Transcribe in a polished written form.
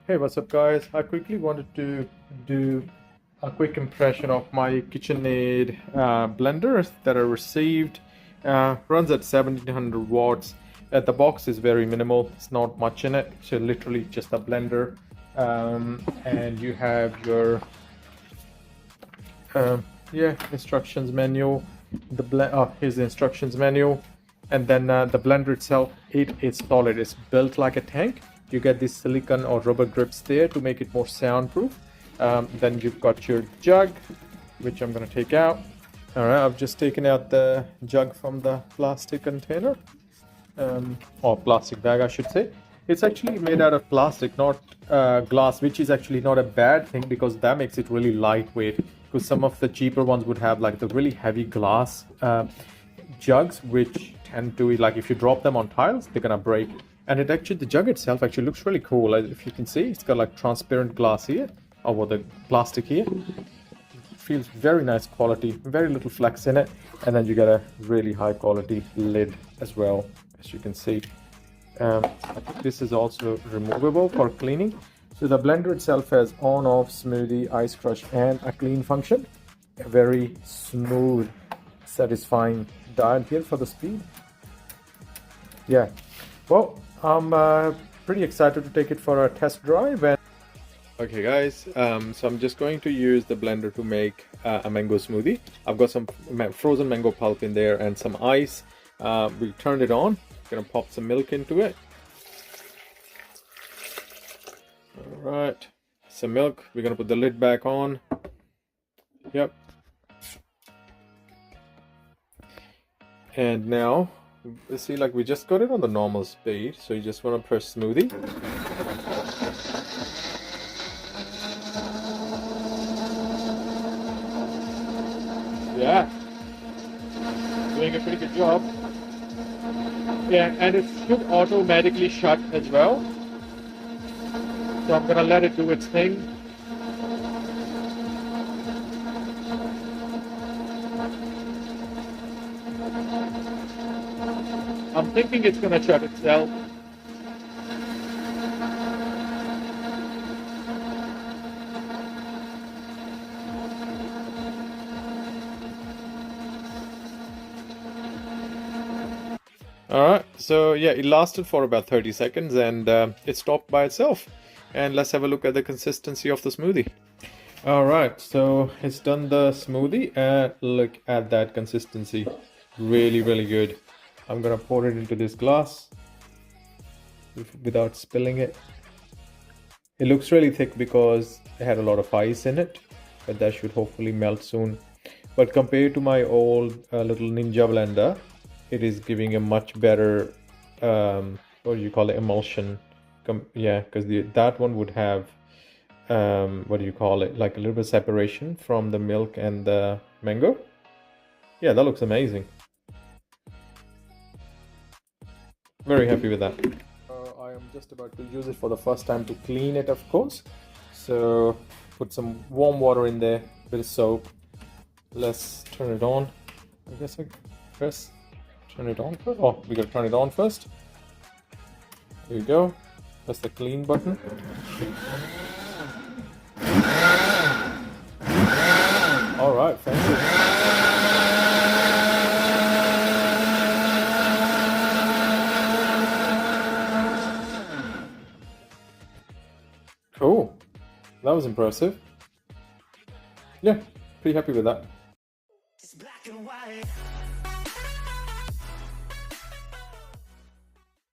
Hey, what's up guys? I quickly wanted to do a quick impression of my KitchenAid blender that I received. Runs at 1700 watts. The box is very minimal, it's not much in it, so literally just a blender. And you have your instructions manual. Here's the instructions manual, and then the blender itself, it is solid. It's built like a tank. You get these silicone or rubber grips there to make it more soundproof. Then you've got your jug, which I'm going to take out. All right, I've just taken out the jug from the plastic container, or plastic bag, I should say. It's actually made out of plastic, not glass, which is actually not a bad thing because that makes it really lightweight. Because some of the cheaper ones would have like the really heavy glass jugs, which tend to, like, if you drop them on tiles, they're gonna break. And it actually, the jug itself actually looks really cool. If you can see, it's got like transparent glass here, or the plastic here. It feels very nice quality, very little flex in it, and then you get a really high quality lid as well, as you can see. I think this is also removable for cleaning. So the blender itself has on, off, smoothie, ice crush, and a clean function. A very smooth, satisfying dial here for the speed. Yeah, well, I'm pretty excited to take it for a test drive. And okay guys, so I'm just going to use the blender to make a mango smoothie. I've got some frozen mango pulp in there and some ice. We turned it on. Gonna pop some milk into it. All right, some milk. We're gonna put the lid back on. Yep. And now, see, like, we just got it on the normal speed, so you just want to press smoothie. Yeah, doing a pretty good job. Yeah, and it should automatically shut as well. So I'm gonna let it do its thing. I'm thinking it's gonna shut itself. Alright, so yeah, it lasted for about 30 seconds and it stopped by itself. And let's have a look at the consistency of the smoothie. Alright, so it's done the smoothie and look at that consistency. Really, really good. I'm gonna pour it into this glass without spilling it. It looks really thick because it had a lot of ice in it, but that should hopefully melt soon. But compared to my old little Ninja blender, it is giving a much better, what do you call it, emulsion. Yeah, because that one would have, what do you call it, like a little bit of separation from the milk and the mango. Yeah, that looks amazing. Very happy with that. I am just about to use it for the first time to clean it, of course. So put some warm water in there, bit of soap. Let's turn it on. I guess I press. Turn it on first. Oh, we gotta turn it on first. Here we go. Press the clean button. All right, thank you. Cool. That was impressive. Yeah, pretty happy with that. It's black and white.